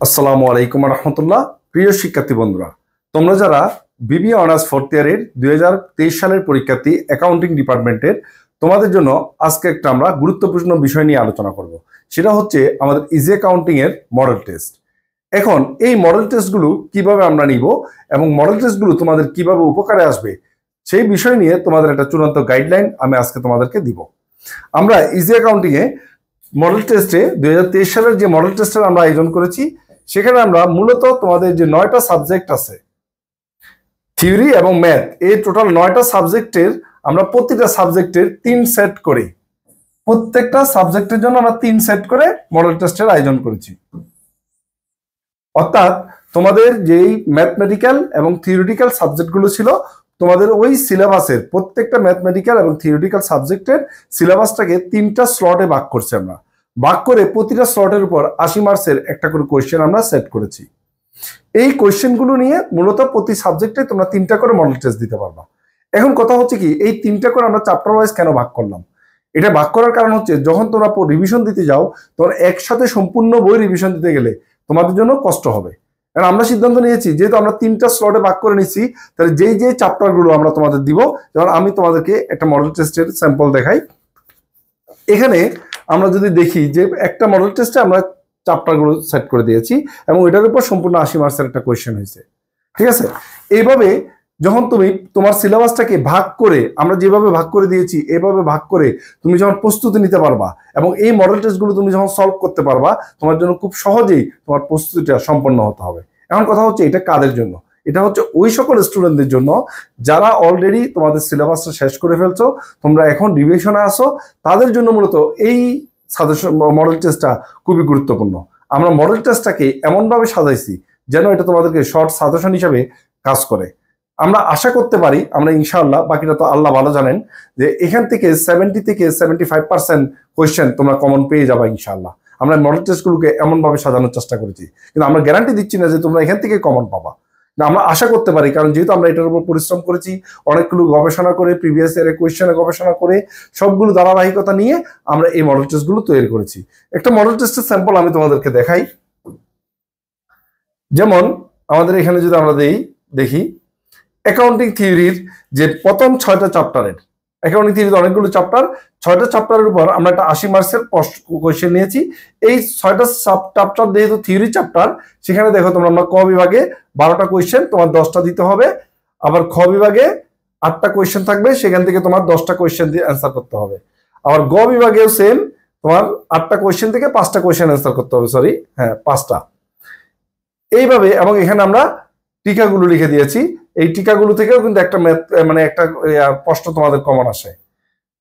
আসসালামু আলাইকুম রহমতুল্লাহ। প্রিয় শিক্ষার্থী বন্ধুরা, তোমরা যারা বিবিএ অনার্স ফোর্থ ইয়ারের 2023 সালের পরীক্ষার্থী অ্যাকাউন্টিং ডিপার্টমেন্টের, তোমাদের জন্য আজকে একটা আমরা গুরুত্বপূর্ণ বিষয় নিয়ে আলোচনা করব। সেটা হচ্ছে আমাদের ইজি অ্যাকাউন্টিং এর মডেল টেস্ট। এখন এই মডেল টেস্টগুলো কিভাবে আমরা নিব এবং মডেল টেস্টগুলো তোমাদের কিভাবে উপকারে আসবে সেই বিষয় নিয়ে তোমাদের একটা চূড়ান্ত গাইডলাইন আমি আজকে তোমাদেরকে দিব। আমরা ইজি অ্যাকাউন্টিং এ মডেল টেস্টে 2023 সালের যে মডেল টেস্টের আমরা আয়োজন করেছি, সেখানে আমরা মূলত তোমাদের যে 9টা সাবজেক্ট আছে, থিওরি এবং ম্যাথ, এই টোটাল 9টা সাবজেক্টের আমরা প্রতিটা সাবজেক্টের 3 সেট করে, প্রত্যেকটা সাবজেক্টের জন্য আমরা 3 সেট করে মডেল টেস্টের আয়োজন করেছি। অর্থাৎ তোমাদের যেই ম্যাথমেটিক্যাল এবং থিওরিটিক্যাল সাবজেক্টগুলো ছিল, তোমাদের ওই সিলেবাসের প্রত্যেকটা ম্যাথমেটিক্যাল এবং থিওরিটিক্যাল সাবজেক্টের সিলেবাসটাকে 3টা স্লটে ভাগ করছি আমরা। ভাগ করে প্রতিটা স্লটের উপর 80 মার্কসের একটা করে কোয়েশ্চেন আমরা সেট করেছি। এই কোয়েশ্চেনগুলো নিয়ে মূলত প্রতি সাবজেক্টে তোমরা 3টা করে মডেল টেস্ট দিতে পারবা। এখন কথা হচ্ছে কি, এই 3টা করে আমরা চ্যাপ্টার ওয়াইজ কেন ভাগ করলাম? এটা ভাগ করার কারণ হচ্ছে, যখন তোমরা রিভিশন দিতে যাও, তোমরা একসাথে সম্পূর্ণ বই রিভিশন দিতে গেলে তোমাদের জন্য কষ্ট হবে। কারণ আমরা সিদ্ধান্ত নিয়েছি, যেহেতু আমরা 3টা স্লটে ভাগ করে নিচ্ছি, তাহলে যেই যে চ্যাপ্টারগুলো আমরা তোমাদের দিব, যেমন আমি তোমাদেরকে একটা মডেল টেস্টের স্যাম্পল দেখাই। এখানে আমরা যদি দেখি যে একটা মডেল টেস্টে আমরা চ্যাপ্টারগুলো সেট করে দিয়েছি এবং এটার উপর সম্পূর্ণ 80 মার্কসের একটা কোয়েশ্চেন হয়েছে। ঠিক আছে, এইভাবে যখন তুমি তোমার সিলেবাসটাকে ভাগ করে, আমরা যেভাবে ভাগ করে দিয়েছি এভাবে ভাগ করে তুমি যখন প্রস্তুতি নিতে পারবা এবং এই মডেল টেস্টগুলো তুমি যখন সলভ করতে পারবা, তোমার জন্য খুব সহজেই তোমার প্রস্তুতিটা সম্পন্ন হতে হবে। এখন কথা হচ্ছে, এটা কাদের জন্য? এটা হচ্ছে ওই সকল স্টুডেন্টদের জন্য যারা অলরেডি তোমাদের সিলেবাসটা শেষ করে ফেলছো, তোমরা এখন রিভিশনে আসো, তাদের জন্য মূলত এই সাজেশন মডেল টেস্টটা খুবই গুরুত্বপূর্ণ। আমরা মডেল টেস্টটাকে এমনভাবে সাজাইছি যেন এটা তোমাদেরকে শর্ট সাজেশন হিসাবে কাজ করে। আমরা আশা করতে পারি, আমরা ইনশাআল্লাহ, বাকিটা তো আল্লাহ ভালো জানেন, যে এখান থেকে 70 থেকে 75% কোয়েশ্চেন তোমরা কমন পেয়ে যাবা ইনশাআল্লাহ। আমরা মডেল টেস্টগুলোকে এমনভাবে সাজানোর চেষ্টা করেছি, কিন্তু আমরা গ্যারান্টি দিচ্ছি না যে তোমরা এখান থেকে কমন পাবা। না, আমরা আশা করতে পারি, কারণ যেহেতু আমরা এটার উপর পরিশ্রম করেছি, অনেকগুলো গবেষণা করে, প্রিভিয়াস ইয়ারের কোয়েশ্চেনে গবেষণা করে, সবগুলো ধারাবাহিকতা নিয়ে আমরা এই মডেল টেস্টগুলো তৈরি করেছি। একটা মডেল টেস্টের স্যাম্পল আমি তোমাদেরকে দেখাই। যেমন আমাদের এখানে যদি আমরা দেখি অ্যাকাউন্টিং থিওরির যে প্রথম 6টা চ্যাপ্টারের, অ্যাকাউন্টিং থিওরিতে অনেকগুলো চ্যাপ্টার, 6টা চ্যাপ্টারের উপর আমরা একটা 80 মার্কসের কোয়েশ্চেন নিয়েছি। এই 6টা চ্যাপ্টার যেহেতু থিওরি চ্যাপ্টার, সেখানে দেখো তোমরা, আমরা ক বিভাগে 12টা কোয়েশ্চেন, তোমার 10টা দিতে হবে। আবার খ বিভাগে 8টা কোয়েশ্চেন থাকবে, সেখান থেকে তোমার 10টা কোয়েশ্চেন দিয়ে অ্যান্সার করতে হবে। আবার গ বিভাগেও সেম, তোমার 8টা কোয়েশ্চেন থেকে 5টা কোয়েশ্চেন অ্যান্সার করতে হবে, 5টা। এইভাবে, এবং এখানে আমরা টিকাগুলো লিখে দিয়েছি। এই টিকাগুলো থেকেও কিন্তু একটা একটা প্রশ্ন তোমাদের কমন আসে।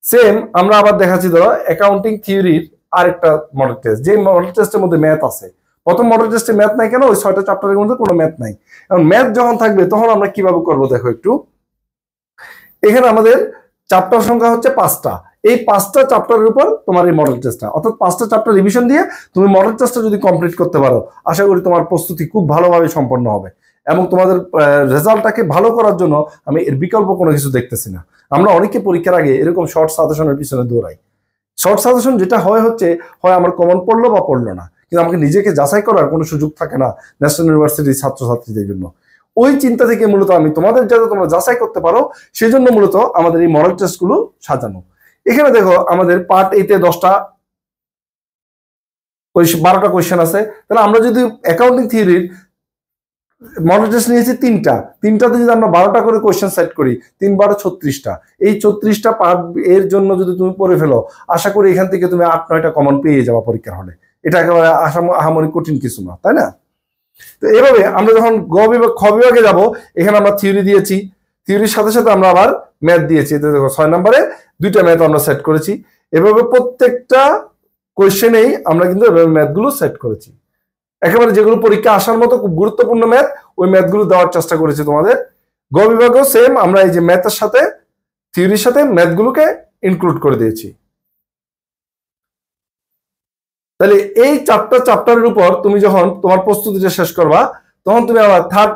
সেম আমরা আবার দেখাচ্ছি, ধরো অ্যাকাউন্টিং থিওরির আরেকটা মডেল টেস্ট, যে মডেল টেস্টের মধ্যে ম্যাথ আছে। প্রথম মডেল টেস্টে ম্যাথ নাই কেন? ওই 6টা চ্যাপ্টারের মধ্যে কোনো ম্যাথ নাই। এবং ম্যাথ যখন থাকবে তখন আমরা কিভাবে করবো দেখো একটু। এখানে আমাদের চ্যাপ্টার সংখ্যা হচ্ছে 5টা। এই 5টা চ্যাপ্টারের উপর তোমার এই মডেল টেস্টটা, অর্থাৎ 5টা চ্যাপ্টার রিভিশন দিয়ে তুমি মডেল টেস্টটা যদি কমপ্লিট করতে পারো, আশা করি তোমার প্রস্তুতি খুব ভালোভাবে সম্পন্ন হবে এবং তোমাদের রেজাল্টটাকে ভালো করার জন্য আমি এর বিকল্প কোনো কিছু দেখতেছি না। আমরা অনেকে পরীক্ষার আগে এরকম শর্ট সাজেশনের পিছনে দৌড়াই। শর্ট সাজেশন যেটা হয় হচ্ছে, হয় আমার কমন পড়লো বা পড়লো না, কিন্তু আমাকে নিজেকে যাচাই করার কোনো সুযোগ থাকে না ন্যাশনাল ইউনিভার্সিটির ছাত্রছাত্রীদের জন্য। ওই চিন্তা থেকে মূলত আমি তোমাদের যাতে তোমরা যাচাই করতে পারো, সেই জন্য মূলত আমাদের এই মডেল টেস্টগুলো সাজানো। এখানে দেখো আমাদের পার্ট 8-এ 12টা কোয়েশ্চেন আছে। তাহলে আমরা যদি অ্যাকাউন্টিং থিওরির মডেল টেস্ট নিয়েছি 3টাতে যদি আমরা 12টা করে কোয়েশ্চেন সেট করি, 3 12 36টা, এই 36টা পার্ট এর জন্য যদি তুমি পড়ে ফেলো, আশা করি এখান থেকে তুমি 8-9টা কমন পেয়ে যাবা পরীক্ষার হলে। এটা একেবারে আহামরি কঠিন কিছু না, তাই না? তো এভাবে আমরা যখন খ বিভাগে যাবো, এখানে আমরা থিওরি দিয়েছি, থিওরির সাথে সাথে আমরা আবার ম্যাথ দিয়েছি। দেখো 6 নম্বরে 2টা ম্যাথ আমরা সেট করেছি। এভাবে প্রত্যেকটা কোয়েশ্চেনেই আমরা কিন্তু এভাবে ম্যাথগুলো সেট করেছি। একেবারে যেগুলো পরীক্ষা আসার মতো খুব গুরুত্বপূর্ণ ম্যাথ, ওই ম্যাথগুলো দেওয়ার চেষ্টা করেছি তোমাদের। গ বিভাগেও সেম, আমরা এই যে ম্যাথের সাথে থিওরির সাথে ম্যাথগুলোকে ইনক্লুড করে দিয়েছি। তাহলে এই 4টা চ্যাপ্টারের উপর তুমি যখন তোমার প্রস্তুতিটা শেষ করবা, তখন তুমি আবার 3rd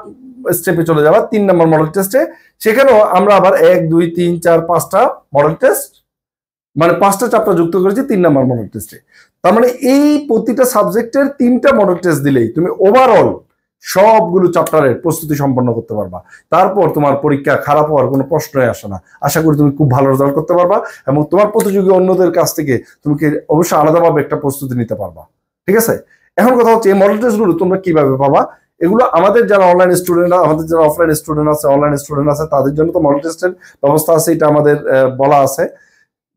স্টেপে চলে যাবা, 3 নম্বর মডেল টেস্টে। সেখানেও আমরা আবার 1 2 3 4 5টা মডেল টেস্ট, মানে 5টা চ্যাপ্টার যুক্ত করেছি 3 নম্বর মডেল টেস্টে। তার মানে এই প্রতিটা সাবজেক্টের 3টা মডেল টেস্ট দিলেই তুমি ওভারঅল সবগুলো চ্যাপ্টারের প্রস্তুতি সম্পন্ন করতে পারবা। তারপর তোমার পরীক্ষা খারাপ হওয়ার কোনো প্রশ্নই আসে না। আশা করি তুমি খুব ভালো রেজাল্ট করতে পারবা এবং তোমার প্রতিযোগী অন্যদের কাছ থেকে তুমি অবশ্যই আলাদাভাবে একটা প্রস্তুতি নিতে পারবা। ঠিক আছে, এখন কথা হচ্ছে এই মডেল টেস্টগুলো তোমরা কিভাবে পাবা? এগুলো আমাদের যারা অনলাইন স্টুডেন্ট, আমাদের যারা অফলাইন স্টুডেন্ট আছে, অনলাইন স্টুডেন্ট আছে, তাদের জন্য তো মডেল টেস্টের ব্যবস্থা আছে, এটা আমাদের বলা আছে।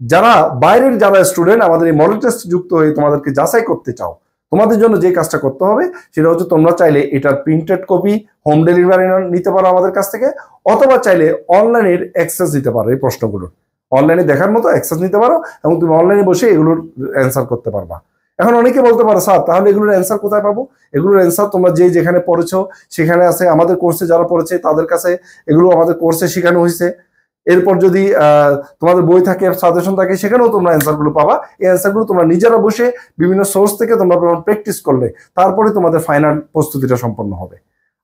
যারা বাইরের যারা স্টুডেন্ট আমাদের এই মডেল টেস্ট যুক্ত হয়ে তোমাদেরকে যাচাই করতে চাও, তোমাদের জন্য যে কাজটা করতে হবে সেটা হচ্ছে তোমরা চাইলে এটার প্রিন্টেড কপি হোম ডেলিভারি নিতে পারো আমাদের কাছ থেকে, অথবা চাইলে অনলাইনের অ্যাক্সেস দিতে পারো। এই প্রশ্নগুলো অনলাইনে দেখার মতো অ্যাক্সেস নিতে পারো এবং তুমি অনলাইনে বসে এগুলোর অ্যান্সার করতে পারবা। এখন অনেকে বলতে পারো স্যার তাহলে এগুলোর অ্যান্সার কোথায় পাবো? এগুলোর অ্যান্সার তোমরা যেখানে পড়েছো সেখানে আছে, আমাদের কোর্সে যারা পড়েছে তাদের কাছে এগুলো আমাদের কোর্সে শেখানো হয়েছে। এরপর যদি তোমাদের বই থাকে, সাজেশন থাকে, সেখানেও তোমরা অ্যান্সারগুলো পাবা। এই অ্যান্সারগুলো তোমরা নিজেরা বসে বিভিন্ন সোর্স থেকে তোমরা প্র্যাকটিস করলে তারপরে তোমাদের ফাইনাল প্রস্তুতিটা সম্পন্ন হবে।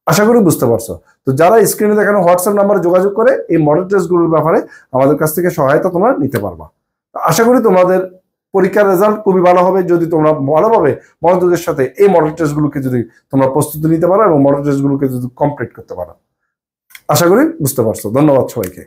আশা করি বুঝতে পারছো। তো যারা স্ক্রিনে দেখানো হোয়াটসঅ্যাপ নাম্বারে যোগাযোগ করে এই মডেল টেস্টগুলোর ব্যাপারে আমাদের কাছ থেকে সহায়তা তোমরা নিতে পারবা। আশা করি তোমাদের পরীক্ষার রেজাল্ট খুবই ভালো হবে যদি তোমরা ভালোভাবে মনোযোগের সাথে এই মডেল টেস্টগুলোকে যদি তোমরা প্রস্তুতি নিতে পারো এবং মডেল টেস্টগুলোকে যদি কমপ্লিট করতে পারো। আশা করি বুঝতে পারছো। ধন্যবাদ সবাইকে।